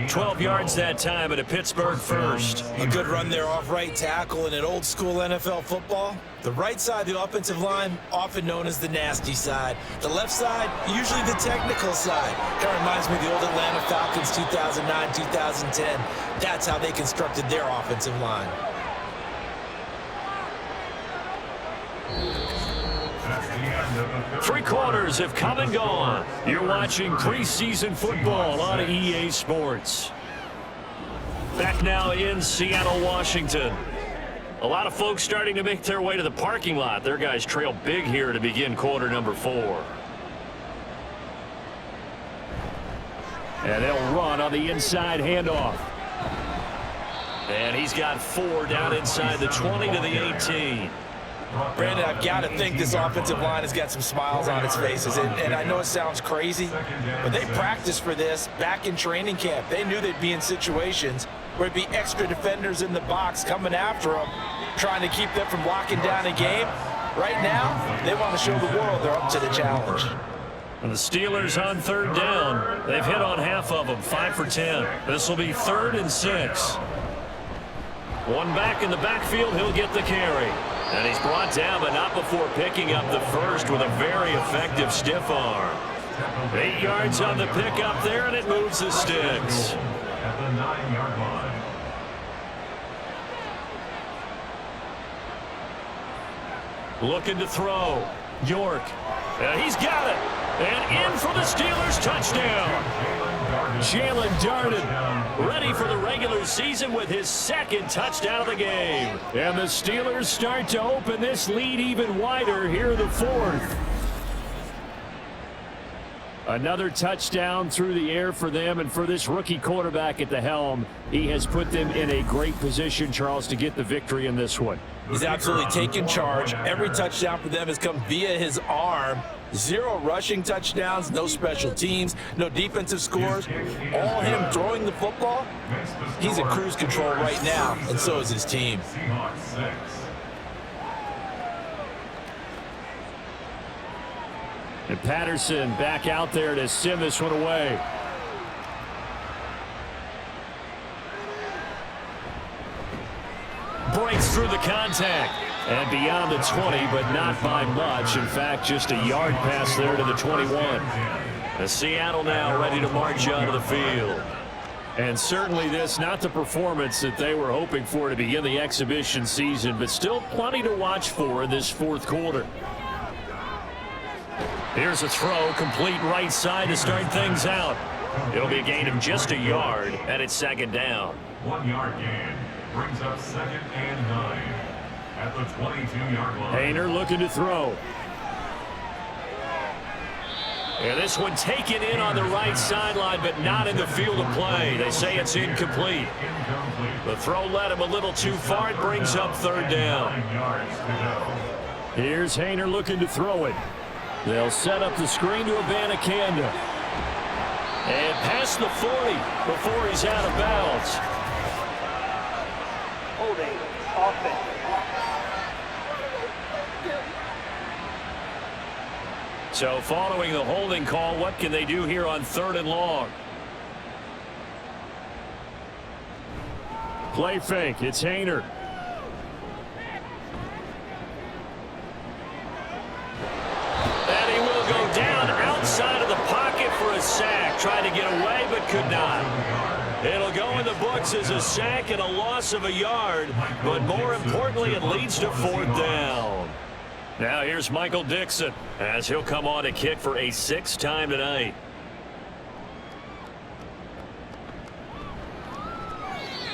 12 yards that time at a Pittsburgh first. A good run there off right tackle in an old school NFL football. The right side of the offensive line, often known as the nasty side. The left side, usually the technical side. That reminds me of the old Atlanta Falcons 2009, 2010. That's how they constructed their offensive line. Three quarters have come and gone. You're watching preseason football on EA Sports. Back now in Seattle, Washington. A lot of folks starting to make their way to the parking lot. Their guys trail big here to begin quarter number 4. And they'll run on the inside handoff. And he's got 4 down inside the 20 to the 18. Brandon, I've got to think this offensive line has got some smiles on its faces. And I know it sounds crazy, but they practiced for this back in training camp. They knew they'd be in situations where there'd be extra defenders in the box coming after them, trying to keep them from locking down a game. Right now, they want to show the world they're up to the challenge. And the Steelers on third down. They've hit on half of them, 5 for 10. This will be 3rd and 6. One back in the backfield, he'll get the carry. And he's brought down, but not before picking up the first with a very effective stiff arm. 8 yards on the pickup there, and it moves the sticks. At the 9-yard line. Looking to throw. York. And he's got it. And in for the Steelers touchdown. Jalen Darden ready for the regular season with his 2nd touchdown of the game. And the Steelers start to open this lead even wider here in the 4th. Another touchdown through the air for them, and for this rookie quarterback at the helm, he has put them in a great position, Charles, to get the victory in this one. He's absolutely taken charge. Every touchdown for them has come via his arm. 0 rushing touchdowns, no special teams, no defensive scores. All him throwing the football. He's in cruise control right now, and so is his team. Seahawks 6. And Patterson back out there to send this one away. Breaks through the contact. And beyond the 20, but not by much. In fact, just a yard pass there to the 21. And Seattle now ready to march onto the field. And certainly this, not the performance that they were hoping for to begin the exhibition season, but still plenty to watch for in this fourth quarter. Here's a throw, complete right side to start things out. It'll be a gain of just a yard, and it's second down. 1 yard gain brings up 2nd and 9 at the 22-yard line. Hayner looking to throw. And this one taken in on the right sideline, but not in the field of play. They say it's incomplete. The throw led him a little too far. It brings up third down. Here's Hayner looking to throw it. They'll set up the screen to Abanikanda. And past the 40 before he's out of bounds. Holding, offense. So following the holding call, what can they do here on 3rd and long? Play fake. It's Hayner. And he will go down outside of the pocket for a sack. Tried to get away but could not. It'll go in the books as a sack and a loss of a yard. But more importantly, it leads to 4th down. Now here's Michael Dixon as he'll come on to kick for a 6th time tonight.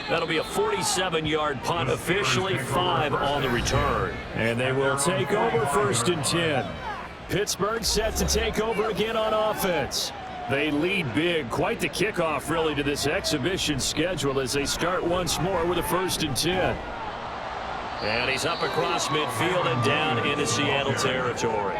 That'll be a 47-yard punt, officially 5 on the return. And they will take over 1st and 10. Pittsburgh set to take over again on offense. They lead big. Quite the kickoff, really, to this exhibition schedule as they start once more with a 1st and 10. And he's up across midfield and down into Seattle territory.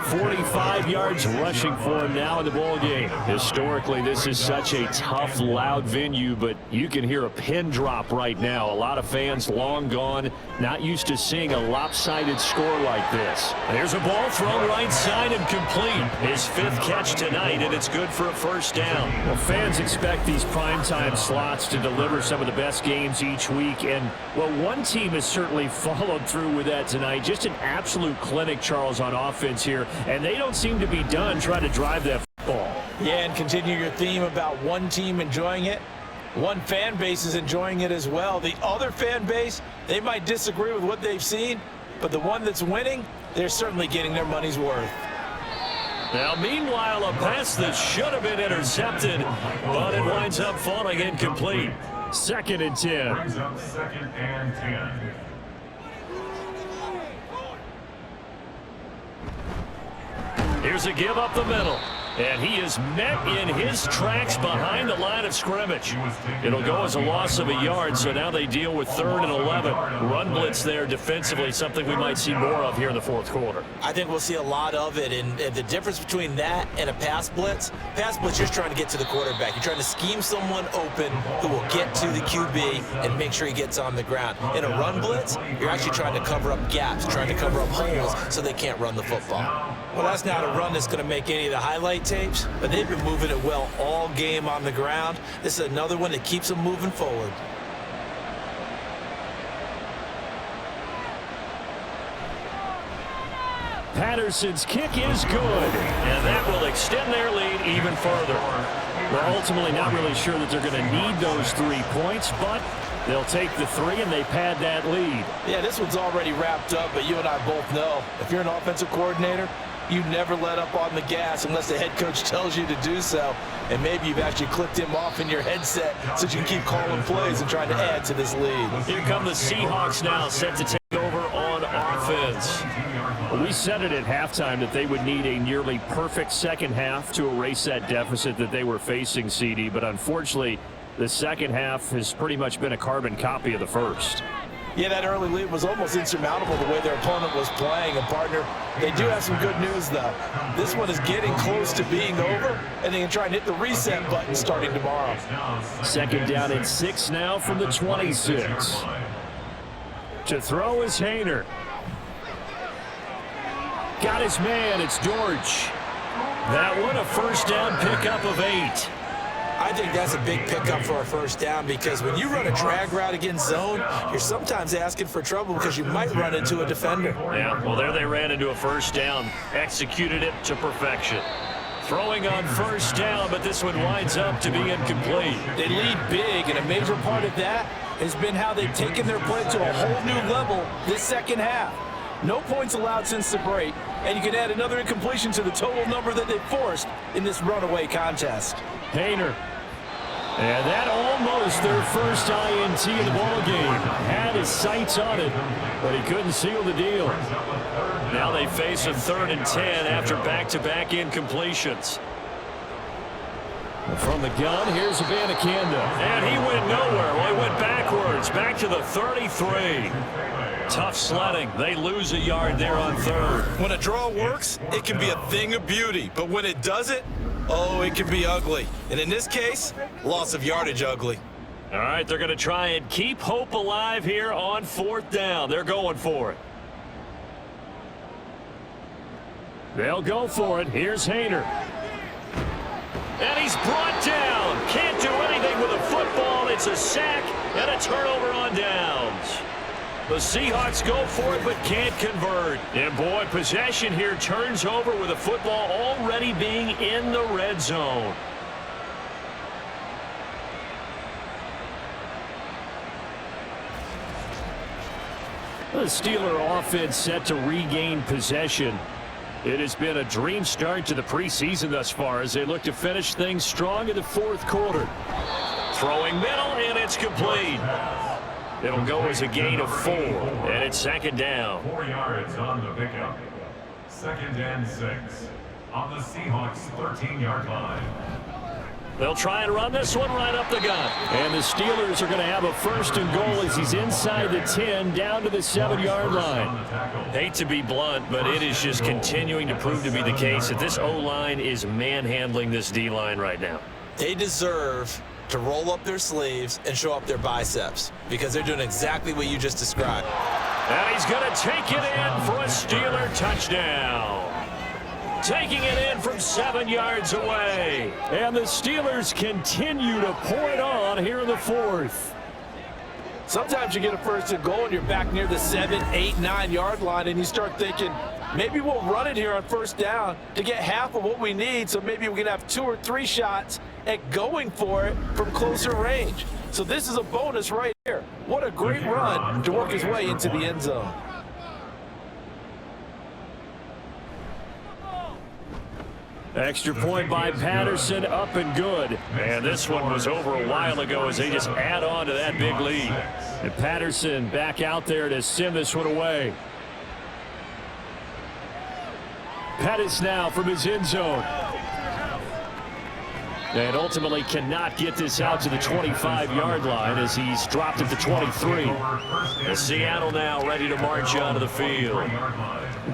45 yards rushing for him now in the ball game. Historically, this is such a tough, loud venue, but you can hear a pin drop right now. A lot of fans long gone, not used to seeing a lopsided score like this. There's a ball thrown right side and complete. His 5th catch tonight, and it's good for a 1st down. Well, fans expect these primetime slots to deliver some of the best games each week, and, well, one team has certainly followed through with that tonight. Just an absolute clinic, Charles, on offense here. And they don't seem to be done trying to drive that football. Yeah, and continue your theme about one team enjoying it. One fan base is enjoying it as well. The other fan base, they might disagree with what they've seen, but the one that's winning, they're certainly getting their money's worth. Now, meanwhile, a pass that should have been intercepted, but it winds up falling incomplete. 2nd and 10. Brings up 2nd and 10. Here's a give up the middle. And he is met in his tracks behind the line of scrimmage. It'll go as a loss of a yard, so now they deal with 3rd and 11. Run blitz there defensively, something we might see more of here in the 4th quarter. I think we'll see a lot of it, and the difference between that and a pass blitz, you're just trying to get to the quarterback. You're trying to scheme someone open who will get to the QB and make sure he gets on the ground. In a run blitz, you're actually trying to cover up gaps, trying to cover up holes so they can't run the football. Well, that's not a run that's going to make any of the highlight tapes, but they've been moving it well all game on the ground. This is another one that keeps them moving forward. Patterson's kick is good, and that will extend their lead even further. We're ultimately not really sure that they're going to need those 3 points, but they'll take the 3 and they pad that lead. Yeah, this one's already wrapped up, but you and I both know if you're an offensive coordinator, you never let up on the gas unless the head coach tells you to do so. And maybe you've actually clicked him off in your headset so you can keep calling plays and trying to add to this lead. Here come the Seahawks now, set to take over on offense. We said it at halftime that they would need a nearly perfect second half to erase that deficit that they were facing, CD, but unfortunately, the second half has pretty much been a carbon copy of the first. Yeah, that early lead was almost insurmountable the way their opponent was playing. And, partner, they do have some good news, though. This one is getting close to being over, and they can try and hit the reset button starting tomorrow. 2nd down and 6 now from the 26. To throw is Hayner. Got his man, it's Dortch. That one a 1st down pickup of 8. I think that's a big pickup for a 1st down because when you run a drag route against zone, you're sometimes asking for trouble because you might run into a defender. Yeah, well, there they ran into a 1st down, executed it to perfection. Throwing on first down, but this one winds up to be incomplete. They lead big, and a major part of that has been how they've taken their play to a whole new level this second half. No points allowed since the break, and you can add another incompletion to the total number that they forced in this runaway contest. Hayner. And that almost their first INT in the ballgame. Had his sights on it, but he couldn't seal the deal. Now they face a 3rd and 10 after back-to-back incompletions. From the gun, here's Abanikanda. And he went nowhere. Well, he went backwards, back to the 33. Tough sledding. They lose a yard there on 3rd. When a draw works, it can be a thing of beauty. But when it doesn't, oh, it can be ugly. And in this case, loss of yardage ugly. All right, they're going to try and keep hope alive here on 4th down. They're going for it. They'll go for it. Here's Hayner. And he's brought down. Can't do anything with a football. It's a sack and a turnover on downs. The Seahawks go for it but can't convert. And boy, possession here turns over with the football already being in the red zone. The Steeler offense set to regain possession. It has been a dream start to the preseason thus far as they look to finish things strong in the 4th quarter. Throwing middle, and it's complete. It'll go as a gain of 4, and it's 2nd down. 4 yards on the pickup. 2nd and 6 on the Seahawks 13-yard line. They'll try and run this one right up the gut. And the Steelers are going to have a 1st and goal as he's inside the 10 down to the 7-yard line. Hate to be blunt, but it is just continuing to prove to be the case that this O-line is manhandling this D-line right now. They deserve to roll up their sleeves and show up their biceps because they're doing exactly what you just described. And he's going to take it in for a Steeler touchdown. Taking it in from 7 yards away. And the Steelers continue to pour it on here in the 4th. Sometimes you get a 1st and goal and you're back near the 7, 8, 9-yard line and you start thinking, maybe we'll run it here on 1st down to get half of what we need, so maybe we can have 2 or 3 shots at going for it from closer range. So this is a bonus right here. What a great run to work his way into the end zone. Extra point by Patterson, up and good. And this one was over a while ago as they just add on to that big lead. And Patterson back out there to send this one away. Pettis now from his end zone. And ultimately cannot get this out to the 25-yard line as he's dropped at the 23. And Seattle now ready to march onto the field.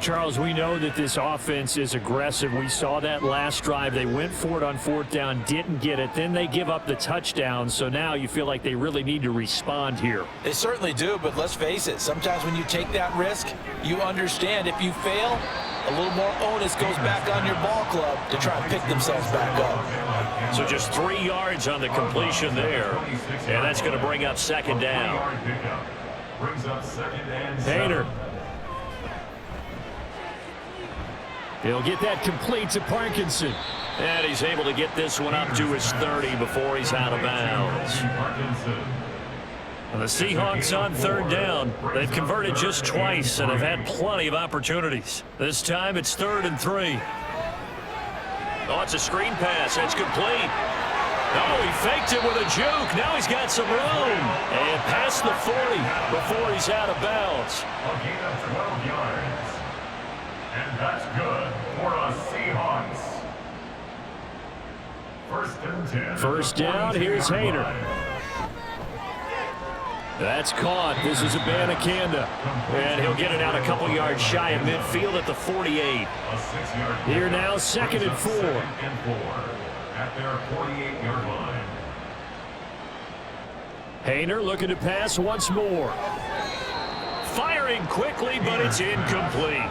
Charles, we know that this offense is aggressive. We saw that last drive. They went for it on 4th down, didn't get it. Then they give up the touchdown. So now you feel like they really need to respond here. They certainly do, but let's face it. Sometimes when you take that risk, you understand if you fail, a little more onus goes back on your ball club to try and pick themselves back up. So just 3 yards on the completion there. And that's going to bring up 2nd down. Hayner. He'll get that complete to Parkinson. And he's able to get this one up to his 30 before he's out of bounds. And the Seahawks on 3rd down. They've converted just twice and have had plenty of opportunities. This time it's 3rd and 3. Oh, it's a screen pass. It's complete. Oh, he faked it with a juke. Now he's got some room. And past the 40 before he's out of bounds. A gain of 12 yards. And that's good for the Seahawks. 1st and 10. 1st down, here's Hayner. That's caught. This is Abanikanda. And he'll get it out a couple yards shy of midfield at the 48. Here now, 2nd and 4. At their 48-yard line. Hayner looking to pass once more. Firing quickly, but it's incomplete.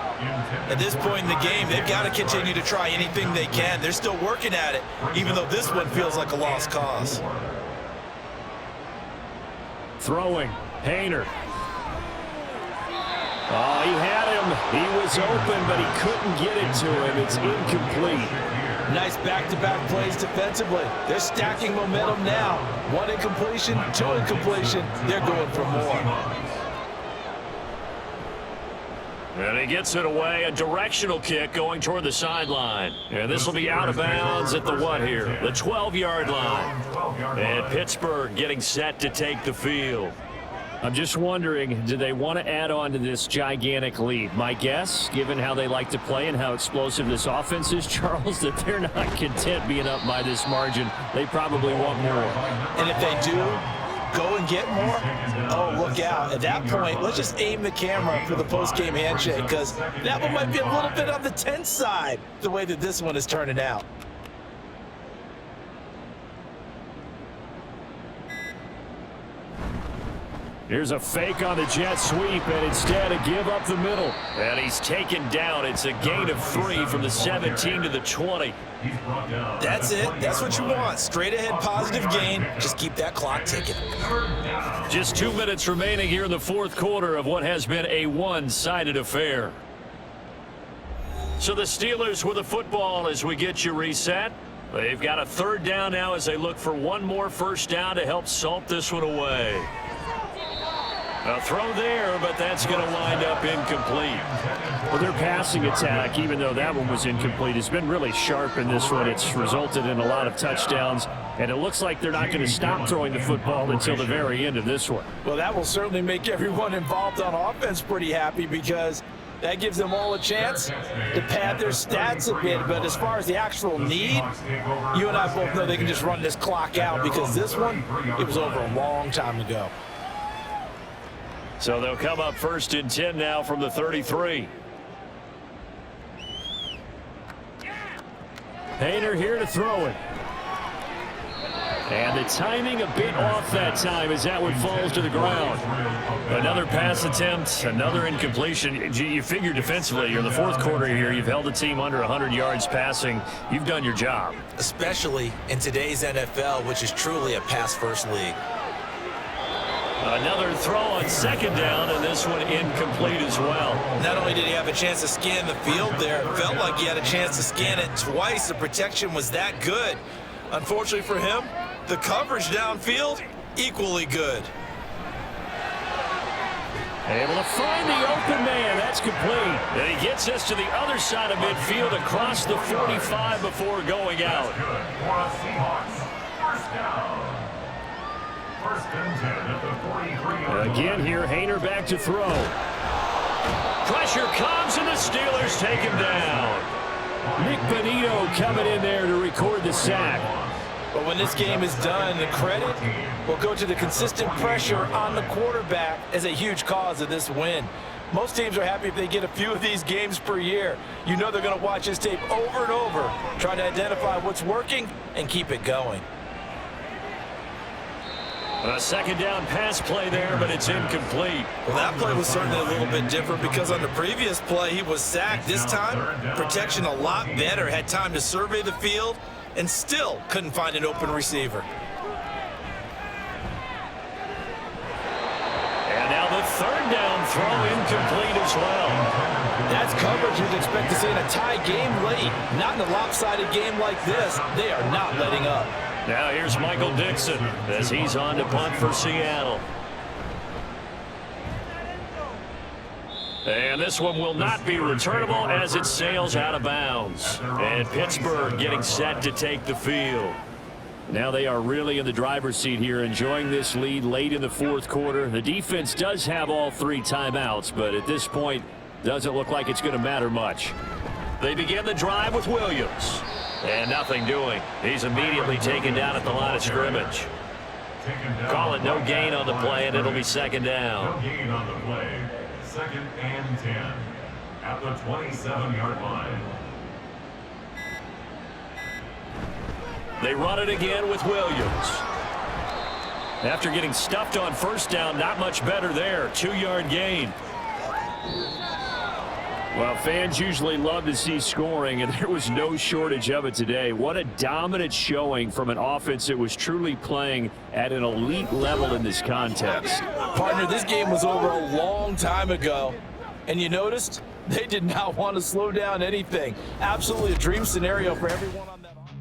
At this point in the game, they've got to continue to try anything they can. They're still working at it, even though this one feels like a lost cause. Throwing, Hayner. Oh, he had him. He was open, but he couldn't get it to him. It's incomplete. Nice back-to-back plays defensively. They're stacking momentum now. 1 incompletion, 2 incompletion. They're going for more. And he gets it away, a directional kick going toward the sideline. And this will be out of bounds at the what here? The 12-yard line. And Pittsburgh getting set to take the field. I'm just wondering, do they want to add on to this gigantic lead? My guess, given how they like to play and how explosive this offense is, Charles, that they're not content being up by this margin. They probably want more. And if they do go and get more, oh, look out. At that point, let's just aim the camera for the post-game handshake, because that one might be a little bit on the tense side, the way that this one is turning out. Here's a fake on the jet sweep, and instead a give up the middle. And he's taken down. It's a gain of 3 from the 17 to the 20. That's it. That's what you want. Straight ahead positive gain. Just keep that clock ticking. Just 2 minutes remaining here in the fourth quarter of what has been a one-sided affair. So the Steelers with the football as we get you reset. They've got a 3rd down now as they look for one more first down to help salt this one away. A throw there, but that's going to wind up incomplete. Well, their passing attack, even though that one was incomplete, has been really sharp in this one. It's resulted in a lot of touchdowns, and it looks like they're not going to stop throwing the football until the very end of this one. Well, that will certainly make everyone involved on offense pretty happy, because that gives them all a chance to pad their stats a bit. But as far as the actual need, you and I both know they can just run this clock out, because this one, it was over a long time ago. So they'll come up 1st and 10 now from the 33. Hayner here to throw it. And the timing a bit off that time as that one falls to the ground. Another pass attempt, another incompletion. You figure defensively, you're in the fourth quarter here. You've held the team under 100 yards passing. You've done your job. Especially in today's NFL, which is truly a pass-first league. Another throw on 2nd down, and this one incomplete as well. Not only did he have a chance to scan the field there, it felt like he had a chance to scan it twice. The protection was that good. Unfortunately for him, the coverage downfield, equally good. Able to find the open man. That's complete. And he gets us to the other side of midfield across the 45 before going out. Again here, Hayner back to throw. Pressure comes, and the Steelers take him down. Nick Benito coming in there to record the sack. But when this game is done, the credit will go to the consistent pressure on the quarterback as a huge cause of this win. Most teams are happy if they get a few of these games per year. You know they're going to watch this tape over and over, try to identify what's working and keep it going. A 2nd down pass play there, but it's incomplete. Well, that play was certainly a little bit different, because on the previous play, he was sacked. This time, protection a lot better, had time to survey the field, and still couldn't find an open receiver. And now the 3rd down throw incomplete as well. That's coverage you'd expect to see in a tie game late. Not in a lopsided game like this. They are not letting up. Now here's Michael Dixon as he's on to punt for Seattle. And this one will not be returnable as it sails out of bounds. And Pittsburgh getting set to take the field. Now they are really in the driver's seat here, enjoying this lead late in the fourth quarter. The defense does have all 3 timeouts, but at this point, doesn't look like it's going to matter much. They begin the drive with Williams. And nothing doing. He's immediately taken down at the line of scrimmage. Call it no gain on the play, and it'll be 2nd down. No gain on the play. 2nd and 10 at the 27-yard line. They run it again with Williams. After getting stuffed on 1st down, not much better there. 2-yard gain. Well, fans usually love to see scoring, and there was no shortage of it today. What a dominant showing from an offense that was truly playing at an elite level in this context. Partner, this game was over a long time ago, and you noticed They did not want to slow down anything. Absolutely a dream scenario for everyone on that offense.